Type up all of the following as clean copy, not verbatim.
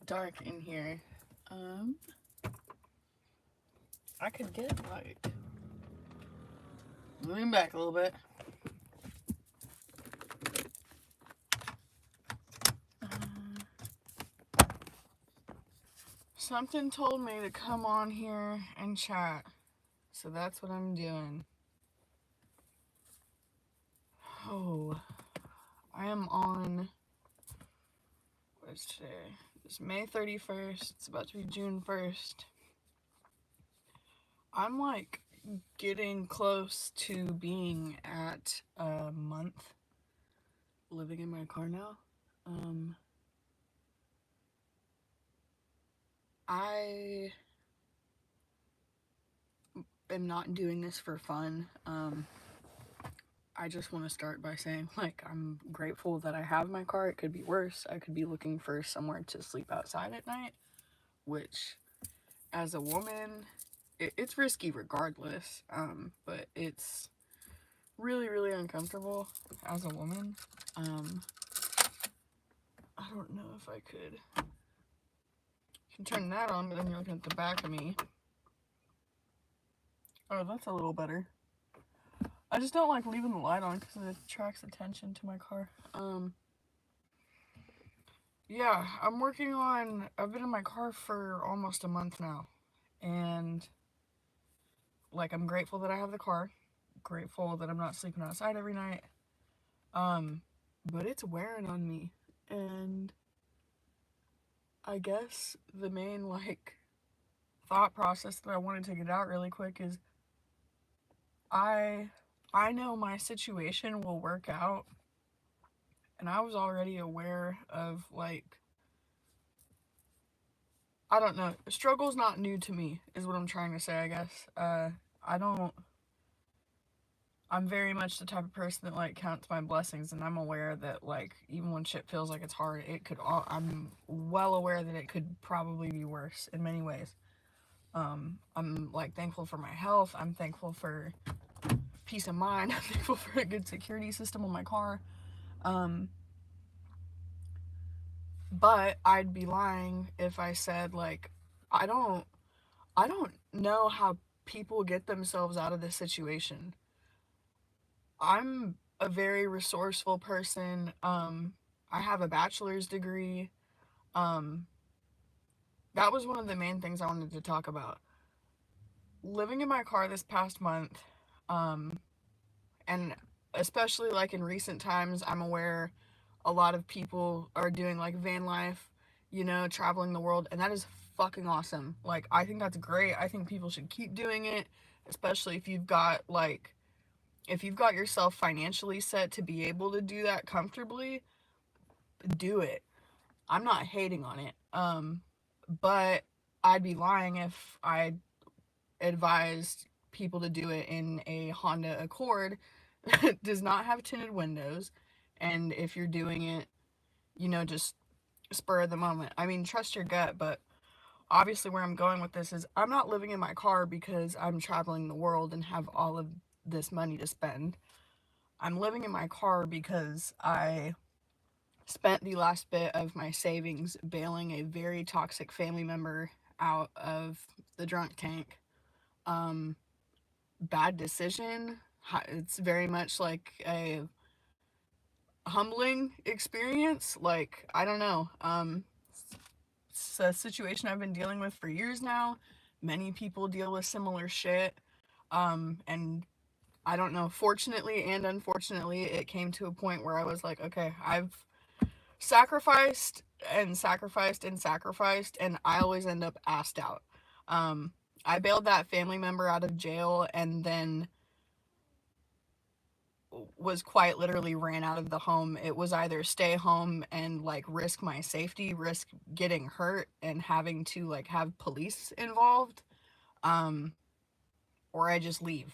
dark in here. Um, I could get light. Lean back a little bit. Something told me to come on here and chat, so that's what I'm doing. Oh, I am on. What is today? It's May 31st. It's about to be June 1st. I'm like getting close to being at a month living in my car now. I am not doing this for fun. I just want to start by saying, like, I'm grateful that I have my car. It could be worse. I could be looking for somewhere to sleep outside at night, which, as a woman, it's risky regardless. But it's really, really uncomfortable as a woman. I don't know if I could. You can turn that on, but then you're looking at the back of me. Oh, that's a little better. I just don't like leaving the light on because it attracts attention to my car. Yeah, I've been in my car for almost a month now. And, like, I'm grateful that I have the car. Grateful that I'm not sleeping outside every night. But it's wearing on me. And I guess the main, like, thought process that I wanted to get out really quick is I know my situation will work out, and I was already aware of, like, I don't know, struggle's not new to me is what I'm trying to say, I guess. I don't I'm very much the type of person that, like, counts my blessings, and I'm aware that, like, even when shit feels like it's hard, I'm well aware that it could probably be worse in many ways. I'm, like, thankful for my health. I'm thankful for peace of mind. I'm thankful for a good security system on my car. But I'd be lying if I said, like, I don't I don't know how people get themselves out of this situation. I'm a very resourceful person. I have a bachelor's degree. Um, that was one of the main things I wanted to talk about. Living in my car this past month, um, and especially like in recent times, I'm aware a lot of people are doing like van life, traveling the world, and that is fucking awesome. Like, I think that's great. I think people should keep doing it, especially if you've got yourself financially set to be able to do that comfortably, do it. I'm not hating on it. But I'd be lying if I advised people to do it in a Honda Accord that does not have tinted windows. And if you're doing it, just spur of the moment. I mean, trust your gut, but obviously where I'm going with this is I'm not living in my car because I'm traveling the world and have all of this money to spend. I'm living in my car because I spent the last bit of my savings bailing a very toxic family member out of the drunk tank. Um, Bad decision. It's very much like a humbling experience. Like, I don't know. It's a situation I've been dealing with for years now. Many people deal with similar shit. And I don't know. Fortunately and unfortunately, it came to a point where I was like, okay, I've sacrificed and sacrificed and sacrificed, and I always end up assed out. Um, I bailed that family member out of jail and then was quite literally ran out of the home. It was either stay home and like risk my safety, risk getting hurt and having to like have police involved, um, or I just leave.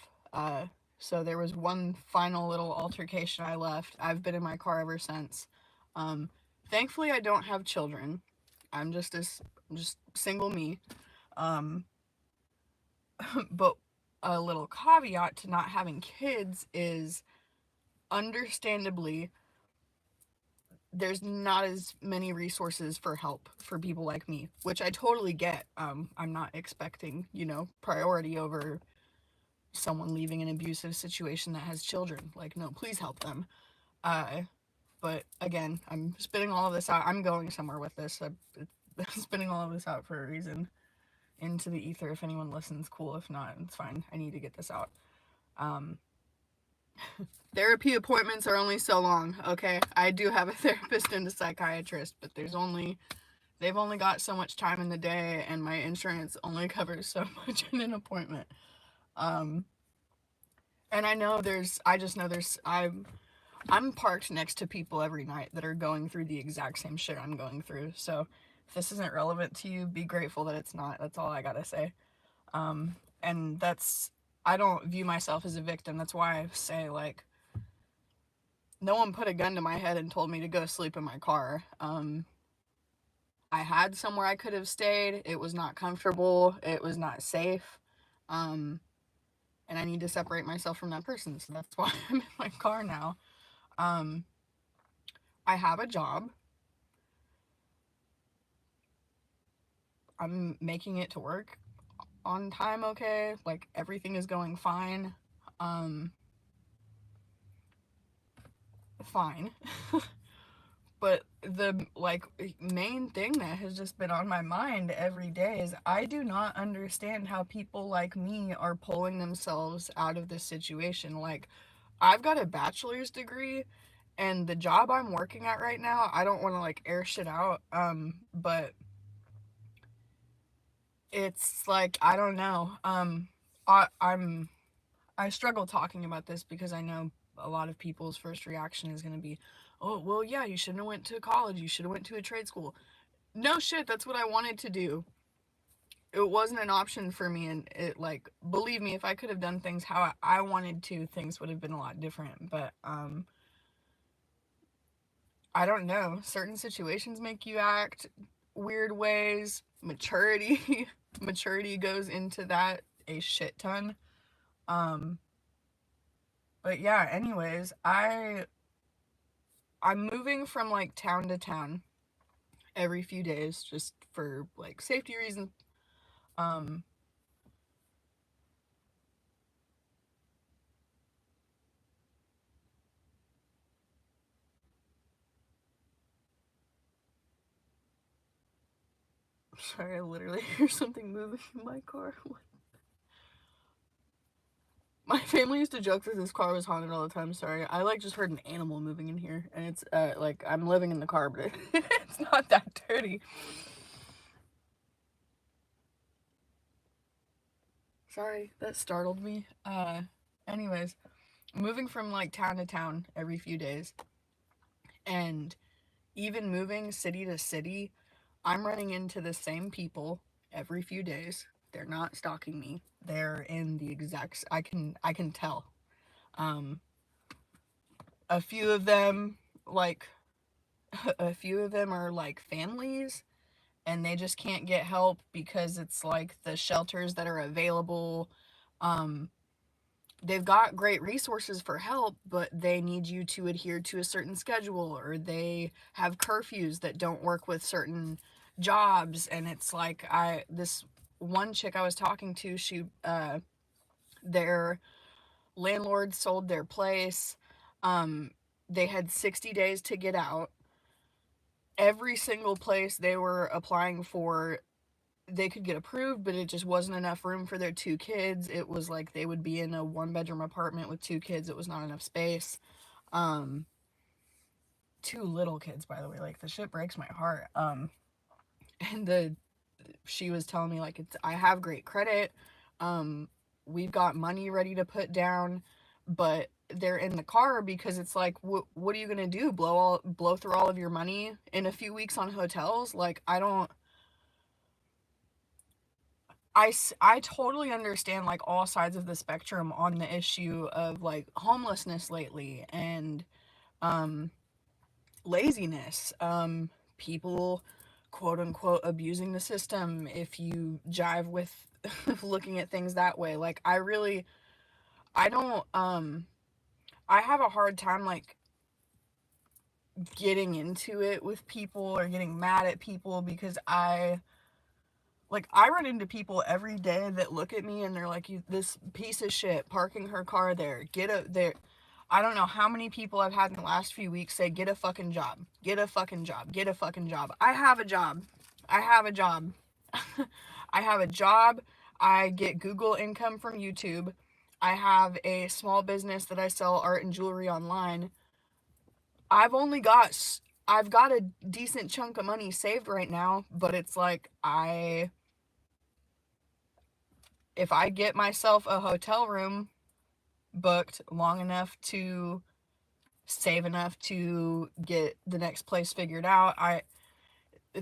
So there was one final little altercation. I left. I've been in my car ever since. Um, Thankfully, I don't have children. I'm just single me. Um, but a little caveat to not having kids is understandably there's not as many resources for help for people like me, which I totally get. I'm not expecting, priority over someone leaving an abusive situation that has children. Like, no, please help them. Uh, but again, I'm spinning all of this out. I'm going somewhere with this. I'm spinning all of this out for a reason into the ether. If anyone listens, cool. If not, it's fine. I need to get this out. Um, Therapy appointments are only so long, okay? I do have a therapist and a psychiatrist, but they've only got so much time in the day, and my insurance only covers so much in an appointment. Um, and I just know I'm parked next to people every night that are going through the exact same shit I'm going through. So if this isn't relevant to you, be grateful that it's not. That's all I gotta say. And I don't view myself as a victim. That's why I say, like, no one put a gun to my head and told me to go sleep in my car. I had somewhere I could have stayed. It was not comfortable. It was not safe. Um, and I need to separate myself from that person. So that's why I'm in my car now. Um, I have a job. I'm making it to work on time, okay? Like, everything is going fine. Um, Fine. But the, like, main thing that has just been on my mind every day is I do not understand how people like me are pulling themselves out of this situation. Like, I've got a bachelor's degree, and the job I'm working at right now, I don't want to, like, air shit out, but it's like, I don't know. I, I'm I struggle talking about this because I know a lot of people's first reaction is going to be, "Oh, well, yeah, you shouldn't have went to college. You should have went to a trade school." No shit, that's what I wanted to do. It wasn't an option for me, and it, like, believe me, if I could have done things how I wanted to, things would have been a lot different. But I don't know. Certain situations make you act weird ways. Maturity maturity goes into that a shit ton. Um but yeah, anyways, I'm moving from, like, town to town every few days just for, like, safety reasons. Um Sorry, I literally hear something moving in my car. My family used to joke that this car was haunted all the time. Sorry, I, like, just heard an animal moving in here, and it's like, I'm living in the car, but it's not that dirty. Sorry, that startled me. Anyways, moving from, like, town to town every few days, and even moving city to city, I'm running into the same people every few days. They're not stalking me. They're in the exact. I can tell. Um, a few of them, like, a few of them are, like, families, and they just can't get help because it's like the shelters that are available. Um, they've got great resources for help, but they need you to adhere to a certain schedule, or they have curfews that don't work with certain jobs. And it's like, this one chick I was talking to, their landlord sold their place. Um, they had 60 days to get out. Every single place they were applying for, they could get approved, but it just wasn't enough room for their two kids. It was like they would be in a one-bedroom apartment with two kids. It was not enough space. Um, Two little kids, by the way. Like, the shit breaks my heart. And she was telling me, like, I have great credit. Um, we've got money ready to put down, but they're in the car because it's like, what are you gonna do? Blow through all of your money in a few weeks on hotels? Like, I don't. I totally understand, like, all sides of the spectrum on the issue of, like, homelessness lately, and um laziness, people, quote unquote, abusing the system, if you jive with looking at things that way. Like, I don't, I have a hard time, like, getting into it with people or getting mad at people because I run into people every day that look at me and they're like, "You this piece of shit parking her car there. Get a there." I don't know how many people I've had in the last few weeks say, "Get a fucking job. Get a fucking job. Get a fucking job." I have a job. I have a job. I have a job. I get Google income from YouTube. I have a small business that I sell art and jewelry online. I've only got I've got a decent chunk of money saved right now, but it's like if I get myself a hotel room booked long enough to save enough to get the next place figured out,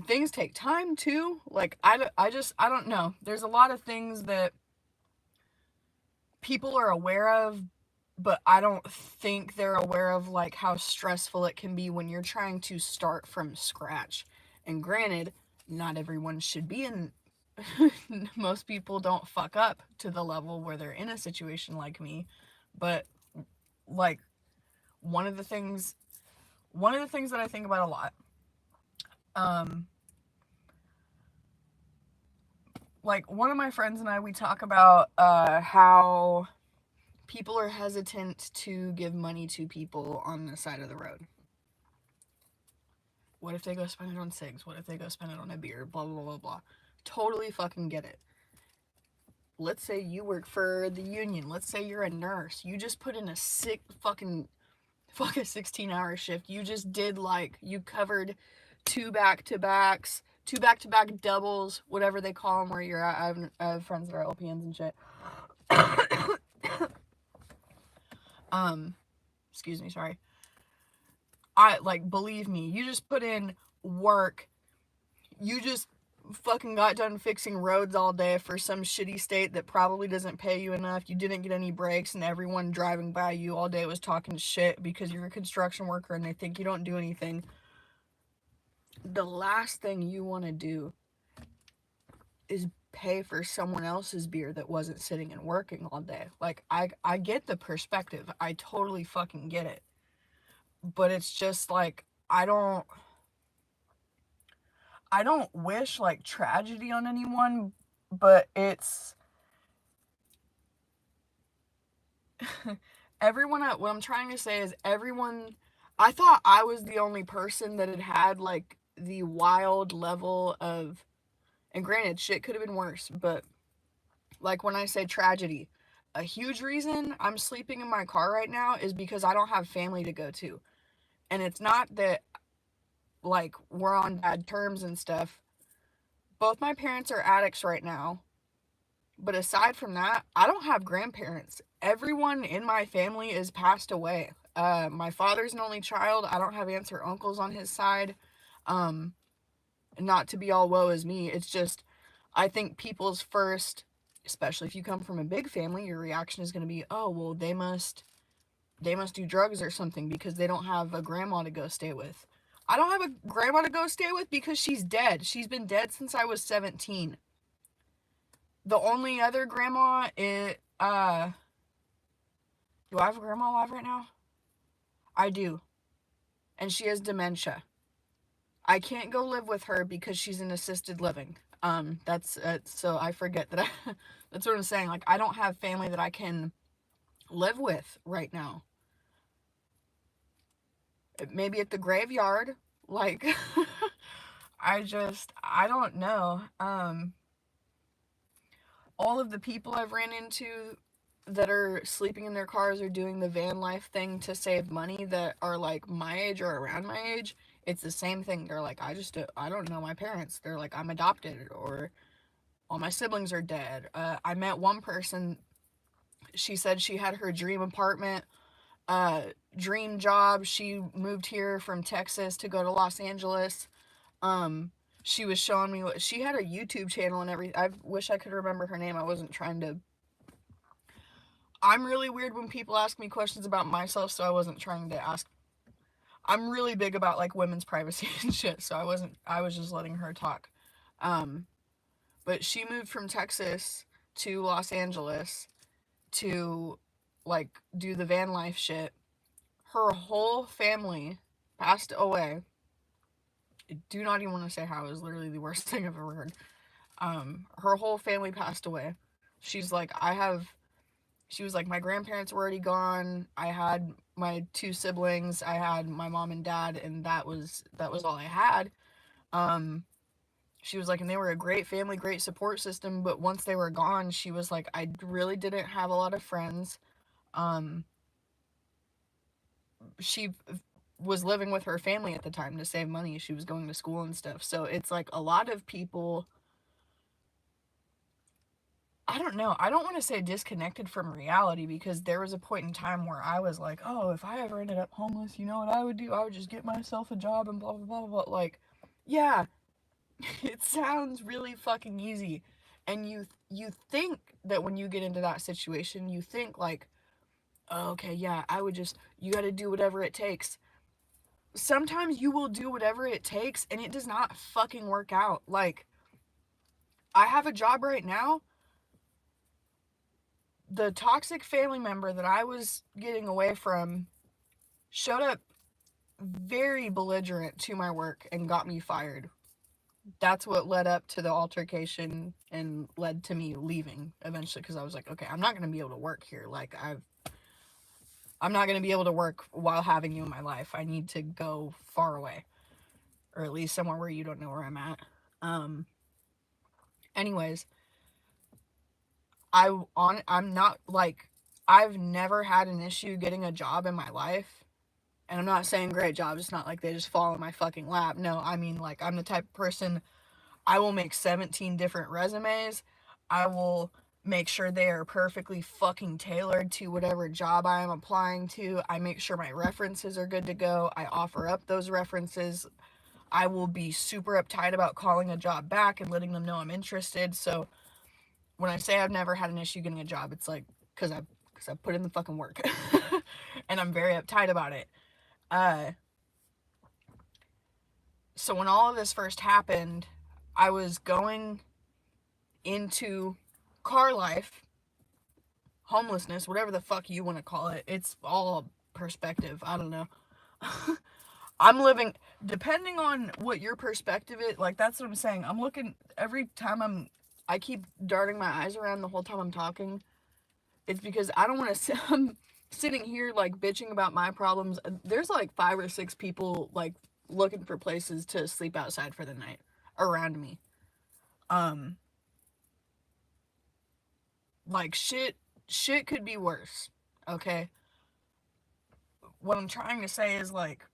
things take time too. Like I don't know. There's a lot of things that people are aware of, but I don't think they're aware of like how stressful it can be when you're trying to start from scratch. And granted, not everyone should be in most people don't fuck up to the level where they're in a situation like me, but like one of the things that I think about a lot, um like one of my friends and I, we talk about how people are hesitant to give money to people on the side of the road. What if they go spend it on cigs? What if they go spend it on a beer? Blah, blah, blah, blah. Totally fucking get it. Let's say you work for the union. Let's say you're a nurse. You just put in a sick fucking 16-hour shift. You just did you covered two back-to-backs, two back-to-back doubles, whatever they call them where you're at. I have friends that are LPNs and shit. Excuse me, sorry. Believe me, you just put in work. You just fucking got done fixing roads all day for some shitty state that probably doesn't pay you enough. You didn't get any breaks, and everyone driving by you all day was talking shit because you're a construction worker and they think you don't do anything. The last thing you want to do is pay for someone else's beer that wasn't sitting and working all day. Like, I get the perspective. I totally fucking get it. But it's just like, I don't wish like tragedy on anyone, but it's everyone what I'm trying to say is everyone. I thought I was the only person that had like the wild level of, and granted shit could have been worse, but like when I say tragedy, a huge reason I'm sleeping in my car right now is because I don't have family to go to. And it's not that like we're on bad terms and stuff. Both my parents are addicts right now. But aside from that, I don't have grandparents. Everyone in my family is passed away. My father's an only child. I don't have aunts or uncles on his side. Um, Not to be all woe is me. It's just, I think people's first, especially if you come from a big family, your reaction is going to be, oh, well, they must do drugs or something because they don't have a grandma to go stay with. I don't have a grandma to go stay with because she's dead. She's been dead since I was 17. The only other grandma is, do I have a grandma alive right now? I do. And she has dementia. I can't go live with her because she's in assisted living. That's so I forget that that's what I'm saying. Like, I don't have family that I can live with right now. Maybe at the graveyard. Like, I don't know. All of the people I've ran into that are sleeping in their cars or doing the van life thing to save money that are like my age or around my age, it's the same thing. They're like, I don't know my parents. They're like, I'm adopted, or all my siblings are dead. I met one person, she said she had her dream apartment, dream job. She moved here from Texas to go to Los Angeles. She was showing me what she had, a YouTube channel and everything. I wish I could remember her name. I wasn't trying to. I'm really weird when people ask me questions about myself, so I wasn't trying to ask. I'm really big about like women's privacy and shit, so I was just letting her talk. Um, but she moved from Texas to Los Angeles to like do the van life shit. Her whole family passed away. I do not even want to say how. It was literally the worst thing I've ever heard. Her whole family passed away. She's like, she was like, my grandparents were already gone. I had my two siblings. I had my mom and dad, and that was all I had. Um, she was like, and they were a great family, great support system. But once they were gone, she was like, I really didn't have a lot of friends. Um, she was living with her family at the time to save money. She was going to school and stuff. So it's like a lot of people, I don't know. I don't want to say disconnected from reality, because there was a point in time where I was like, oh, if I ever ended up homeless, you know what I would do? I would just get myself a job and blah, blah, blah, blah, blah. Like, yeah, it sounds really fucking easy. And you think that when you get into that situation, you think like, oh, okay, yeah, I would just, you got to do whatever it takes. Sometimes you will do whatever it takes and it does not fucking work out. Like, I have a job right now. The toxic family member that I was getting away from showed up very belligerent to my work and got me fired. That's what led up to the altercation and led to me leaving eventually, because I was like, okay, I'm not going to be able to work here. Like, I'm not going to be able to work while having you in my life. I need to go far away, or at least somewhere where you don't know where I'm at. Anyways, I'm not like, I've never had an issue getting a job in my life. And I'm not saying great jobs. It's not like they just fall in my fucking lap. No, I mean, like, I'm the type of person, I will make 17 different resumes. I will make sure they are perfectly fucking tailored to whatever job I am applying to. I make sure my references are good to go. I offer up those references. I will be super uptight about calling a job back and letting them know I'm interested. So when I say I've never had an issue getting a job, it's like, because I put in the fucking work. And I'm very uptight about it. So when all of this first happened, I was going into car life, homelessness, whatever the fuck you want to call it. It's all perspective. I don't know. I'm living, depending on what your perspective is, like, that's what I'm saying. I'm looking, every time I keep darting my eyes around the whole time I'm talking. It's because I don't want to, I'm sitting here, like, bitching about my problems. There's, like, 5 or 6 people, like, looking for places to sleep outside for the night around me. Like, shit could be worse, okay? What I'm trying to say is, like,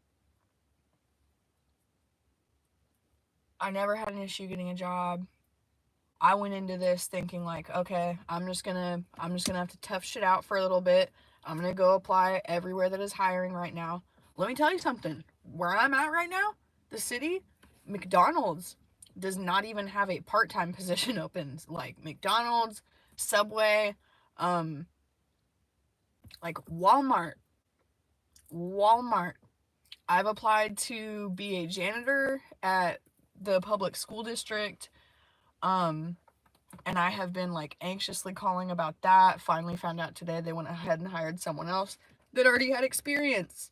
I never had an issue getting a job. I went into this thinking, like, okay, I'm just gonna have to tough shit out for a little bit. I'm gonna go apply everywhere that is hiring right now. Let me tell you something. Where I'm at right now, the city, McDonald's does not even have a part-time position open. Like, McDonald's, Subway, like Walmart. I've applied to be a janitor at the public school district. And I have been, like, anxiously calling about that. Finally found out today they went ahead and hired someone else that already had experience.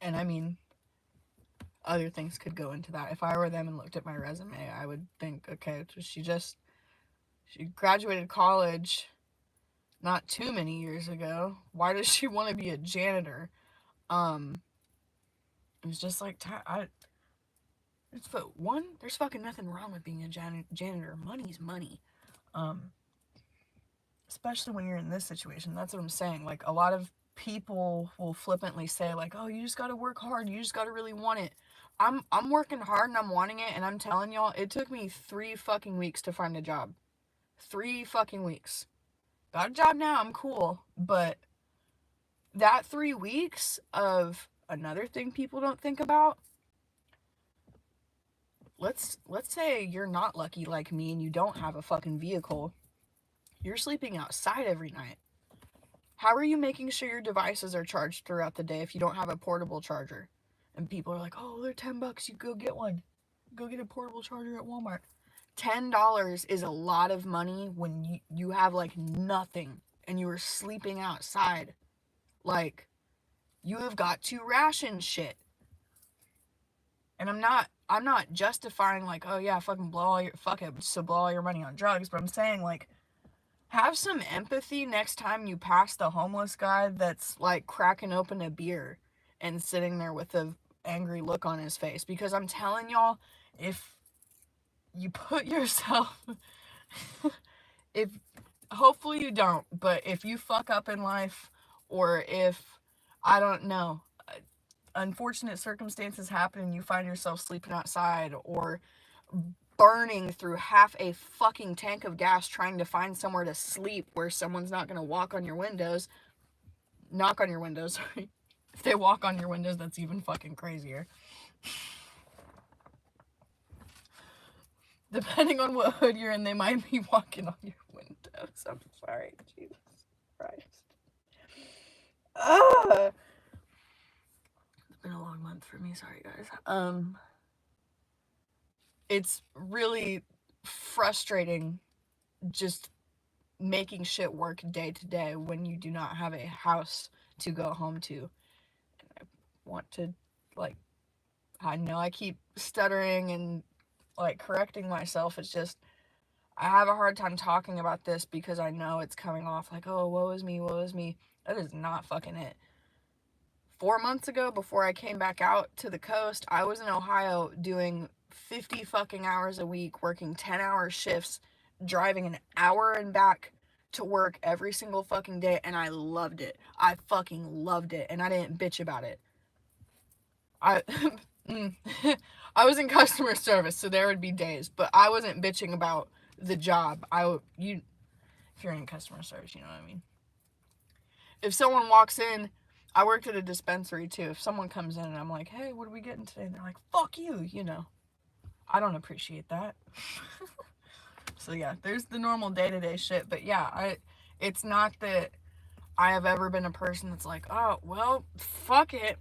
And I mean, other things could go into that. If I were them and looked at my resume, I would think, okay, she graduated college not too many years ago. Why does she want to be a janitor? It was just like, there's fucking nothing wrong with being a janitor. Money's money. Especially when you're in this situation. That's what I'm saying. Like, a lot of people will flippantly say, like, oh, you just gotta work hard. You just gotta really want it. I'm working hard and I'm wanting it, and I'm telling y'all, it took me 3 fucking weeks to find a job. 3 fucking weeks. Got a job now, I'm cool. But that 3 weeks of another thing people don't think about, let's say you're not lucky like me and you don't have a fucking vehicle. You're sleeping outside every night. How are you making sure your devices are charged throughout the day if you don't have a portable charger? And people are like, oh, they're $10. You go get one. Go get a portable charger at Walmart. $10 is a lot of money when you have, like, nothing and you are sleeping outside. Like, You have got to ration shit. And I'm not justifying like, oh yeah, fucking blow all your money on drugs, but I'm saying like have some empathy next time you pass the homeless guy that's like cracking open a beer and sitting there with a angry look on his face, because I'm telling y'all, if you put yourself if hopefully you don't, but if you fuck up in life, or if I don't know, unfortunate circumstances happen and you find yourself sleeping outside or burning through half a fucking tank of gas trying to find somewhere to sleep where someone's not going to knock on your windows, sorry. If they walk on your windows, that's even fucking crazier. Depending on what hood you're in, they might be walking on your windows. I'm sorry, Jesus Christ. It's been a long month for me, sorry guys. It's really frustrating just making shit work day to day when you do not have a house to go home to. And I want to, like, I know I keep stuttering and, like, correcting myself. It's just, I have a hard time talking about this because I know it's coming off like, oh, woe is me, woe is me. That is not fucking it. 4 months ago, before I came back out to the coast, I was in Ohio doing 50 fucking hours a week, working 10-hour shifts, driving an hour and back to work every single fucking day, and I loved it. I fucking loved it, and I didn't bitch about it. I I was in customer service, so there would be days, but I wasn't bitching about the job. If you're in customer service, you know what I mean. If someone walks in, I worked at a dispensary too. If someone comes in and I'm like, hey, what are we getting today? And they're like, fuck you, you know. I don't appreciate that. So yeah, there's the normal day-to-day shit. But yeah, it's not that I have ever been a person that's like, oh, well, fuck it.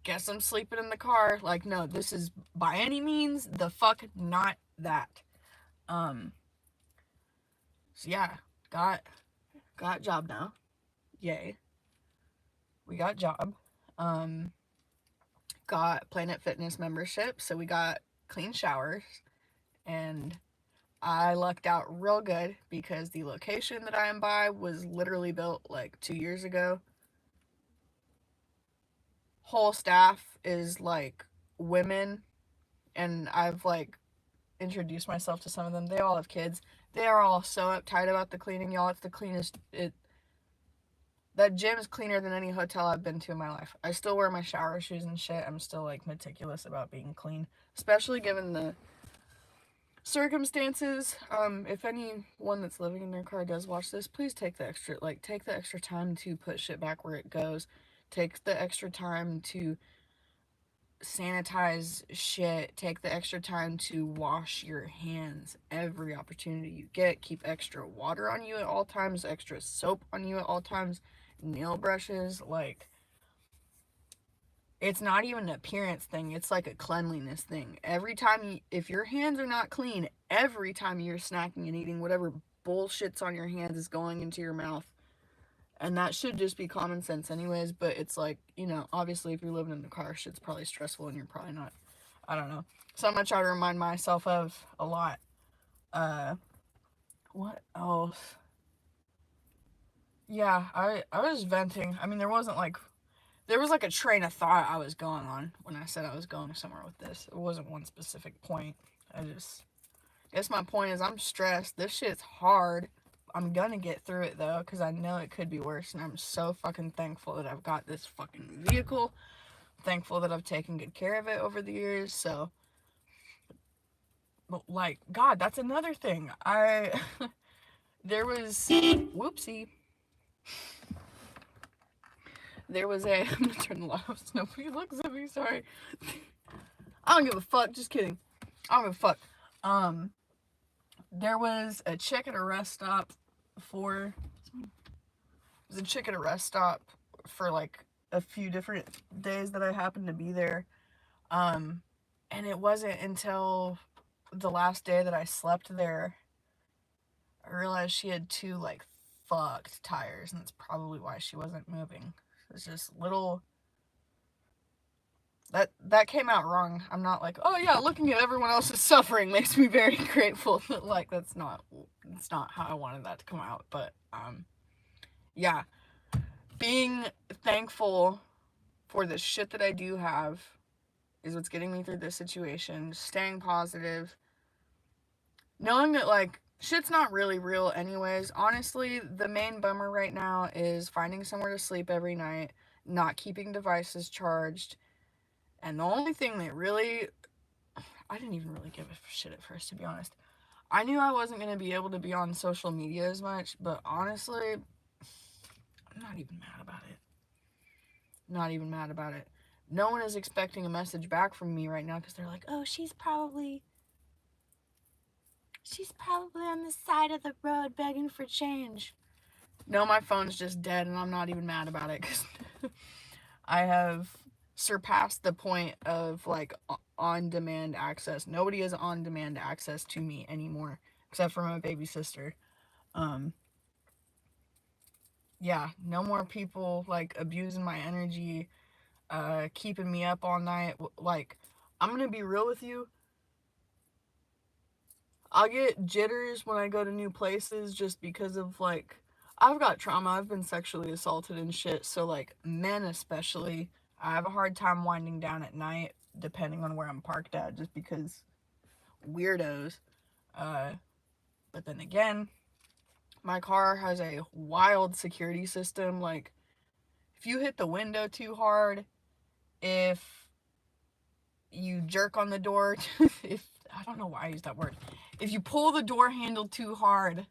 Guess I'm sleeping in the car. Like, no, this is by any means the fuck not that. So yeah, got job now. Yay. We got job. Got Planet Fitness membership, so we got clean showers, and I lucked out real good because the location that I am by was literally built like 2 years ago. Whole staff is like women, and I've like introduced myself to some of them. They all have kids. They are all so uptight about the cleaning, y'all. It's the cleanest. That gym is cleaner than any hotel I've been to in my life. I still wear my shower shoes and shit. I'm still like meticulous about being clean, especially given the circumstances. If anyone that's living in their car does watch this, please take the extra time to put shit back where it goes. Take the extra time to sanitize shit. Take the extra time to wash your hands every opportunity you get. Keep extra water on you at all times, extra soap on you at all times, nail brushes. Like, it's not even an appearance thing, it's like a cleanliness thing. Every time if your hands are not clean, every time you're snacking and eating, whatever bullshit's on your hands is going into your mouth. And that should just be common sense anyways, but it's like, obviously if you're living in the car, shit's probably stressful and you're probably not, I don't know. Something I try to remind myself of a lot. What else? Yeah, I was venting. I mean, there was like a train of thought I was going on when I said I was going somewhere with this. It wasn't one specific point. I guess my point is I'm stressed. This shit's hard. I'm gonna get through it though, because I know it could be worse, and I'm so fucking thankful that I've got this fucking vehicle. Thankful that I've taken good care of it over the years, so. But, like, God, that's another thing. There was, whoopsie. There was I'm gonna turn the light off so nobody looks at me, sorry. I don't give a fuck, just kidding. I don't give a fuck. There was a chick at a rest stop for like a few different days that I happened to be there. And it wasn't until the last day that I slept there I realized she had two like fucked tires, and that's probably why she wasn't moving. It's just little, that came out wrong. I'm not like, oh yeah, looking at everyone else's suffering makes me very grateful. Like, that's not how I wanted that to come out. But yeah, being thankful for the shit that I do have is what's getting me through this situation. Staying positive, knowing that like shit's not really real anyways. Honestly, the main bummer right now is finding somewhere to sleep every night, not keeping devices charged, and the only thing that really, I didn't even really give a shit at first, to be honest. I knew I wasn't going to be able to be on social media as much, but honestly, I'm not even mad about it. Not even mad about it. No one is expecting a message back from me right now because they're like, oh, she's probably on the side of the road begging for change. No, my phone's just dead, and I'm not even mad about it because I have surpassed the point of like on-demand access. Nobody has on-demand access to me anymore except for my baby sister. Yeah, no more people like abusing my energy, keeping me up all night. Like, I'm gonna be real with you. I'll get jitters when I go to new places just because of like, I've got trauma. I've been sexually assaulted and shit. So like, men especially, I have a hard time winding down at night depending on where I'm parked at, just because weirdos. But then again, my car has a wild security system. Like, if you hit the window too hard, if you jerk on the door, if, I don't know why I use that word, if you pull the door handle too hard,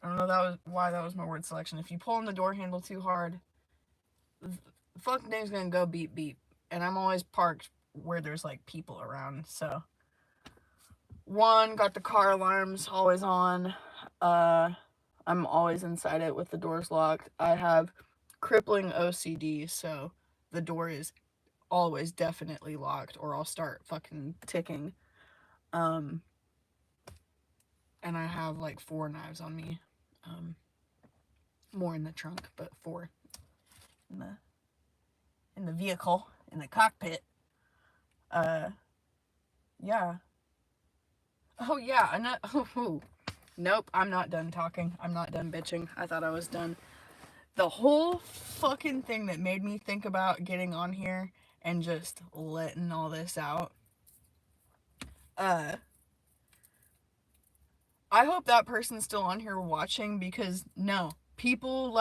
I don't know why that was my word selection. If you pull on the door handle too hard, the fucking thing's gonna go beep beep. And I'm always parked where there's like people around. So, one, got the car alarms always on. I'm always inside it with the doors locked. I have crippling OCD, so the door is always definitely locked or I'll start fucking ticking. And I have like 4 knives on me. More in the trunk, but 4 in the vehicle, in the cockpit. Yeah. Oh yeah, nope, I'm not done talking. I'm not done bitching. I thought I was done. The whole fucking thing that made me think about getting on here and just letting all this out. I hope that person's still on here watching, because no, people,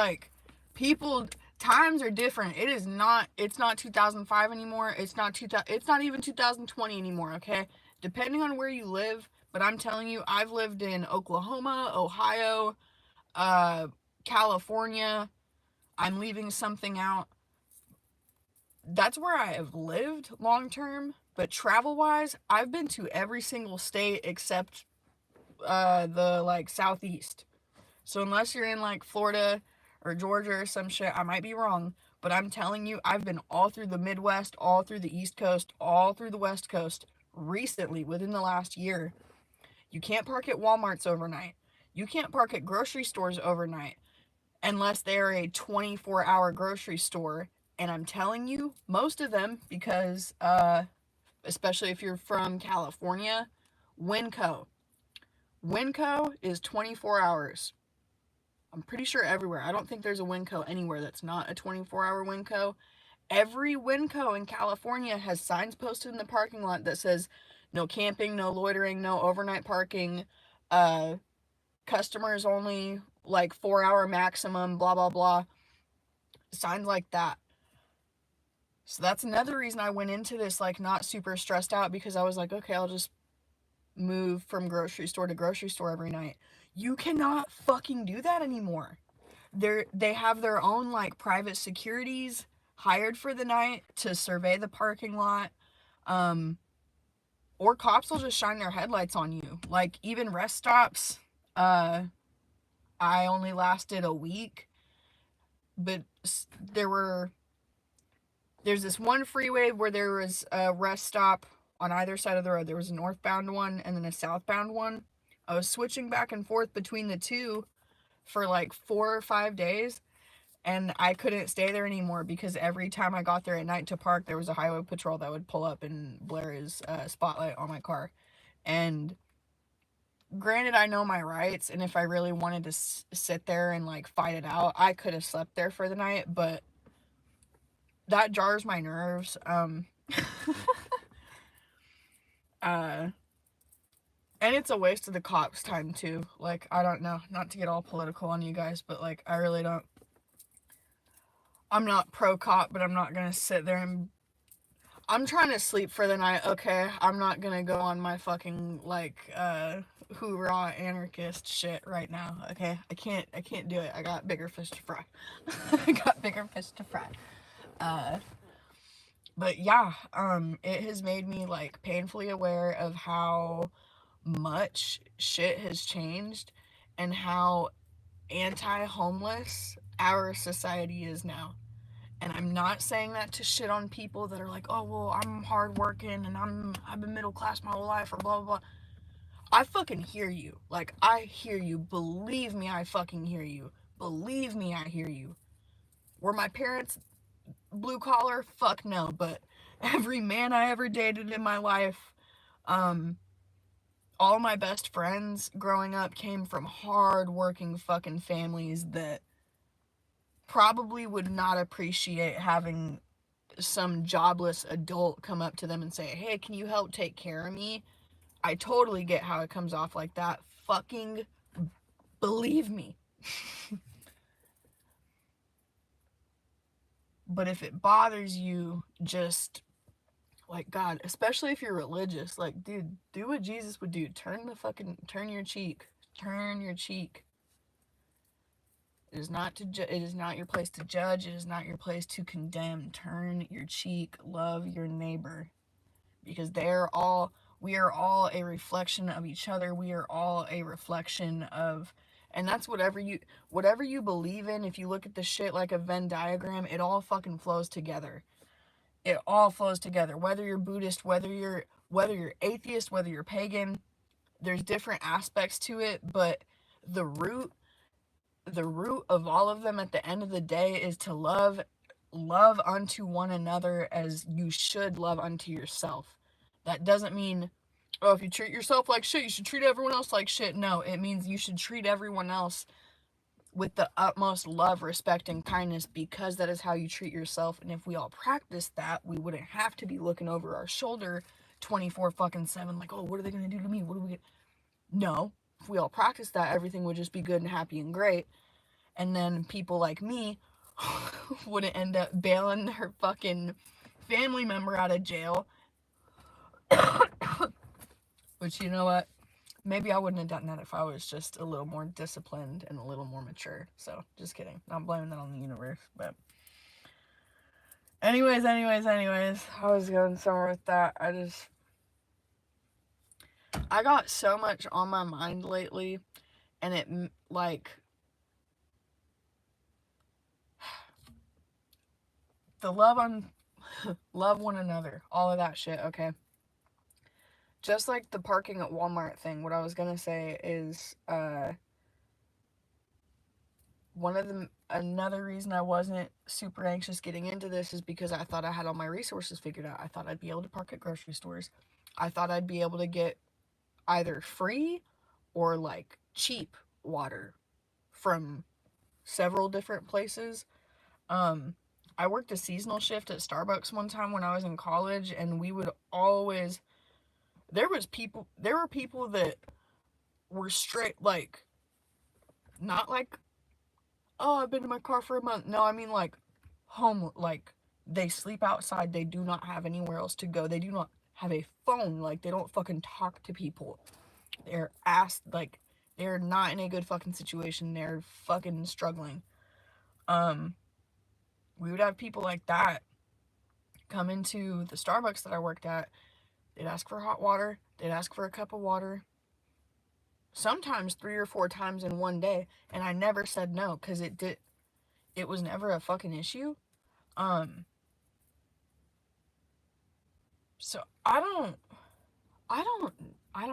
times are different. It's not 2005 anymore. It's not even 2020 anymore, okay? Depending on where you live, but I'm telling you, I've lived in Oklahoma, Ohio, California. I'm leaving something out. That's where I have lived long term, but travel wise, I've been to every single state except the like southeast. So unless you're in like Florida or Georgia or some shit, I might be wrong, but I'm telling you, I've been all through the Midwest, all through the East Coast, all through the West Coast recently within the last year. You can't park at Walmarts overnight. You can't park at grocery stores overnight unless they're a 24-hour grocery store. And I'm telling you, most of them, because especially if you're from California, Winco is 24 hours. I'm pretty sure everywhere. I don't think there's a Winco anywhere that's not a 24-hour Winco. Every Winco in California has signs posted in the parking lot that says no camping, no loitering, no overnight parking, customers only, like 4-hour maximum, blah, blah, blah. Signs like that. So that's another reason I went into this like not super stressed out, because I was like, okay, I'll just move from grocery store to grocery store every night. You cannot fucking do that anymore. They have their own like private securities hired for the night to survey the parking lot. Or cops will just shine their headlights on you. Like, even rest stops, I only lasted a week, but there's this one freeway where there was a rest stop on either side of the road. There was a northbound one and then a southbound one. I was switching back and forth between the two for like 4 or 5 days, And I couldn't stay there anymore because every time I got there at night to park, there was a highway patrol that would pull up and blare his spotlight on my car. And granted, I know my rights, and if I really wanted to sit there and like fight it out, I could have slept there for the night, but that jars my nerves. Uh, and it's a waste of the cops' time too. Like, I don't know, not to get all political on you guys, but like, I really don't. I'm not pro cop, but I'm not gonna sit there and. I'm trying to sleep for the night, okay? I'm not gonna go on my fucking like hoorah anarchist shit right now, okay? I can't do it. I got bigger fish to fry. I got bigger fish to fry. But yeah, it has made me like painfully aware of how much shit has changed and how anti-homeless our society is now. And I'm not saying that to shit on people that are like, oh well, I'm hardworking and I've been middle class my whole life or blah blah blah. I fucking hear you. Like, I hear you. Believe me, I fucking hear you. Believe me, I hear you. Were my parents blue collar? Fuck no. But every man I ever dated in my life, all my best friends growing up came from hard working fucking families that probably would not appreciate having some jobless adult come up to them and say, hey, can you help take care of me? I totally get how it comes off like that. Fucking believe me. But if it bothers you, just like, God, especially if you're religious, like, dude, do what Jesus would do. Turn your cheek. Turn your cheek. It is not it is not your place to judge. It is not your place to condemn. Turn your cheek. Love your neighbor, because we are all a reflection of each other. We are all a reflection of, and that's whatever you believe in. If you look at the shit like a Venn diagram, it all fucking flows together. It all flows together. Whether you're Buddhist, whether you're atheist, whether you're pagan, there's different aspects to it, but the root the root of all of them at the end of the day is to love unto one another as you should love unto yourself. That doesn't mean, oh, if you treat yourself like shit, you should treat everyone else like shit. No, it means you should treat everyone else with the utmost love, respect, and kindness, because that is how you treat yourself. And if we all practice that, we wouldn't have to be looking over our shoulder 24 fucking 7, like, oh, what are they going to do to me? What do we get? No. If we all practice that, everything would just be good and happy and great. And then people like me wouldn't end up bailing their fucking family member out of jail. Which, you know what? Maybe I wouldn't have done that if I was just a little more disciplined and a little more mature. So, just kidding. Not blaming that on the universe, but anyways, I was going somewhere with that. I got so much on my mind lately, and it, like, the love one another, all of that shit, okay? Just like the parking at Walmart thing, what I was gonna say is, another reason I wasn't super anxious getting into this is because I thought I had all my resources figured out. I thought I'd be able to park at grocery stores. I thought I'd be able to get either free or like cheap water from several different places. I worked a seasonal shift at Starbucks one time when I was in college, and we would always, there were people that were straight, like, not like, oh, I've been in my car for a month. No, I mean like home, like they sleep outside. They do not have anywhere else to go. They do not have a phone. Like, they don't fucking talk to people. They're like, they're not in a good fucking situation. They're fucking struggling. We would have people like that come into the Starbucks that I worked at. They'd ask for hot water. They'd ask for a cup of water. Sometimes 3 or 4 times in one day, and I never said no, because it was never a fucking issue. So I don't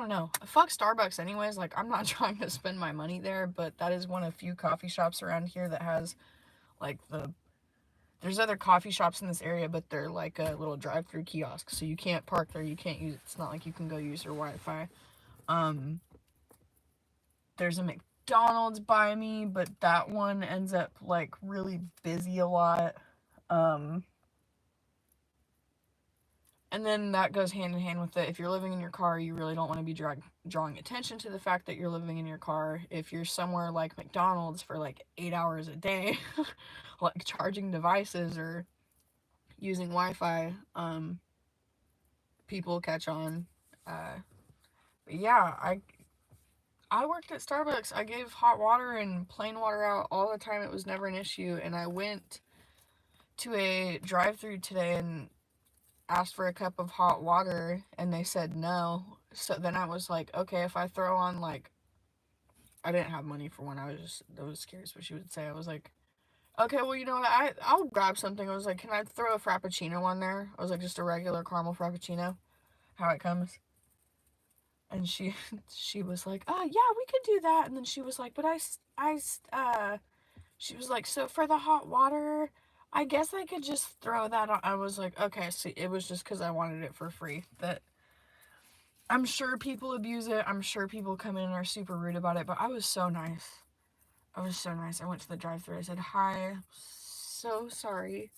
know. Fuck Starbucks anyways. Like, I'm not trying to spend my money there, but that is one of few coffee shops around here that has Like, there's other coffee shops in this area, but they're like a little drive-through kiosk, so you can't park there, you can't use, it's not like you can go use your Wi-Fi. There's a McDonald's by me, but that one ends up like really busy a lot. And then that goes hand in hand with it. If you're living in your car, you really don't want to be drawing attention to the fact that you're living in your car. If you're somewhere like McDonald's for like 8 hours a day, like charging devices or using Wi-Fi, people catch on. But yeah, I worked at Starbucks. I gave hot water and plain water out all the time. It was never an issue. And I went to a drive-thru today and asked for a cup of hot water, and they said no. So then I was like, okay, if I throw on, like, I didn't have money for one. I was curious what she would say. I was like, okay, well, you know what? I'll grab something. I was like, can I throw a Frappuccino on there? I was like, just a regular caramel Frappuccino, how it comes. And she was like, oh yeah, we could do that. And then she was like, but she was like, so for the hot water, I guess I could just throw that on. I was like, okay, so it was just because I wanted it for free. That I'm sure people abuse it. I'm sure people come in and are super rude about it, but I was so nice. I was so nice. I went to the drive-thru. I said, hi, so sorry.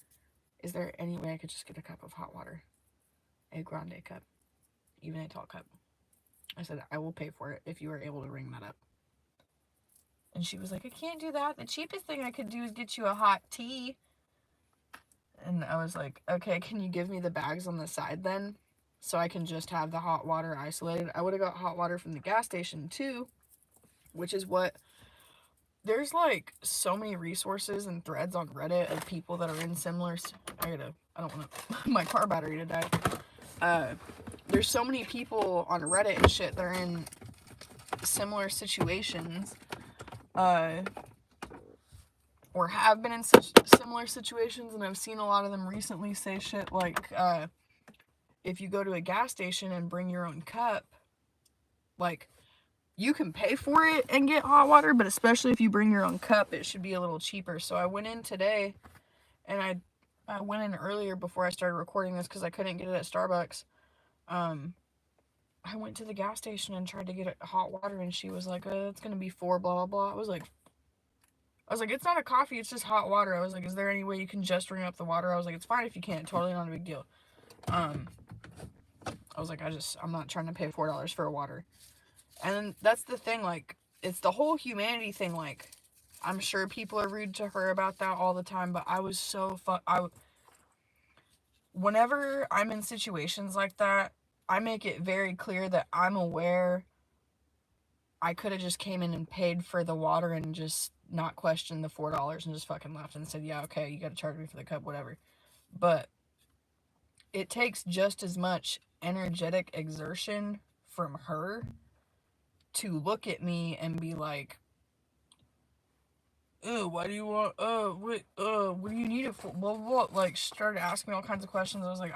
Is there any way I could just get a cup of hot water? A grande cup. Even a tall cup. I said, I will pay for it if you are able to ring that up. And she was like, I can't do that. The cheapest thing I could do is get you a hot tea. And I was like, okay, can you give me the bags on the side then? So I can just have the hot water isolated. I would have got hot water from the gas station too, which is what, there's like so many resources and threads on Reddit of people that are in similar, I don't want my car battery to die. There's so many people on Reddit and shit that are in similar situations, or have been in such similar situations, and I've seen a lot of them recently say shit like, if you go to a gas station and bring your own cup, like, you can pay for it and get hot water, but especially if you bring your own cup, it should be a little cheaper. So I went in today, and I went in earlier before I started recording this because I couldn't get it at Starbucks. I went to the gas station and tried to get hot water, and she was like, it's gonna be $4, blah, blah, blah. I was like, it's not a coffee, it's just hot water. I was like, is there any way you can just ring up the water? I was like, it's fine if you can't, totally not a big deal. I was like, I'm not trying to pay $4 for a water. And that's the thing, like, it's the whole humanity thing, like, I'm sure people are rude to her about that all the time, but I was so whenever I'm in situations like that, I make it very clear that I'm aware I could have just came in and paid for the water and just not questioned the $4 and just fucking left and said, yeah, okay, you gotta charge me for the cup, whatever. But it takes just as much energetic exertion from her to look at me and be like, oh, why do you want, what do you need it for, blah, blah, blah. Like, started asking me all kinds of questions. I was like,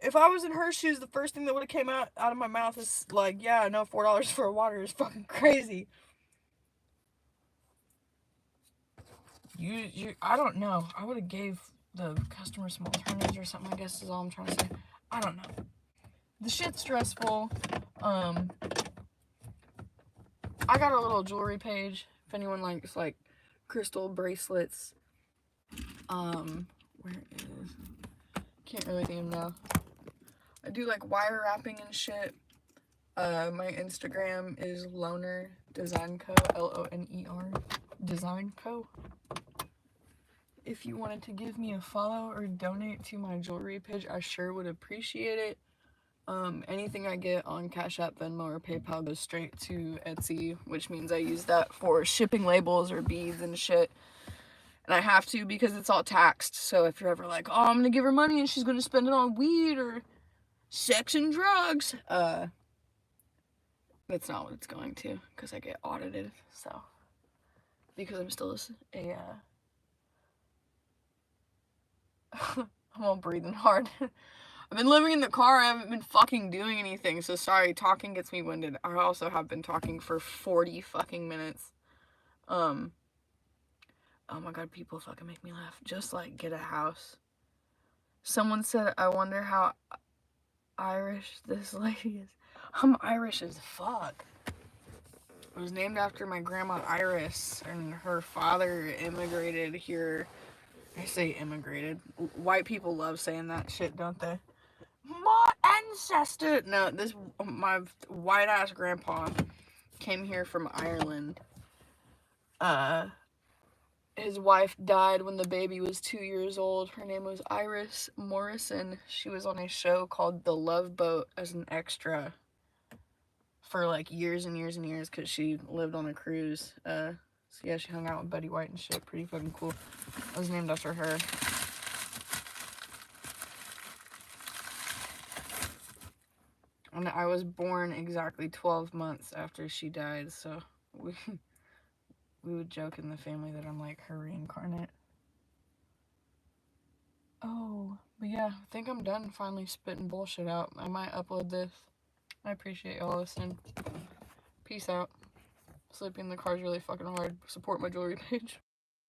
if I was in her shoes, the first thing that would have came out of my mouth is like, yeah, no, $4 for a water is fucking crazy. I don't know. I would have gave the customer some alternatives or something, I guess is all I'm trying to say. I don't know. The shit's stressful. I got a little jewelry page if anyone likes like crystal bracelets. Where is, can't really think of them now. I do like wire wrapping and shit. My Instagram is Loner Design Co. Loner Design Co. If you wanted to give me a follow or donate to my jewelry page, I sure would appreciate it. Anything I get on Cash App, Venmo, or PayPal goes straight to Etsy, which means I use that for shipping labels or beads and shit. And I have to because it's all taxed. So if you're ever like, oh, I'm gonna give her money and she's gonna spend it on weed or sex and drugs, that's not what it's going to, because I get audited. So because I'm still I'm all breathing hard. I've been living in the car, I haven't been fucking doing anything, so sorry, talking gets me winded. I also have been talking for 40 fucking minutes. Oh my god, people fucking make me laugh. Just like get a house. Someone said, I wonder how Irish this lady is. I'm Irish as fuck. It was named after my grandma Iris, and her father immigrated here. I say immigrated. White people love saying that shit, don't they? My ancestor. No, my white ass grandpa came here from Ireland. His wife died when the baby was 2 years old. Her name was Iris Morrison. She was on a show called The Love Boat as an extra for like years and years and years because she lived on a cruise. So yeah, she hung out with Betty White and shit. Pretty fucking cool. It was named after her. And I was born exactly 12 months after she died, so we would joke in the family that I'm like her reincarnate. Oh, but yeah, I think I'm done finally spitting bullshit out. I might upload this. I appreciate y'all listening. Peace out. Sleeping in the car is really fucking hard. Support my jewelry page.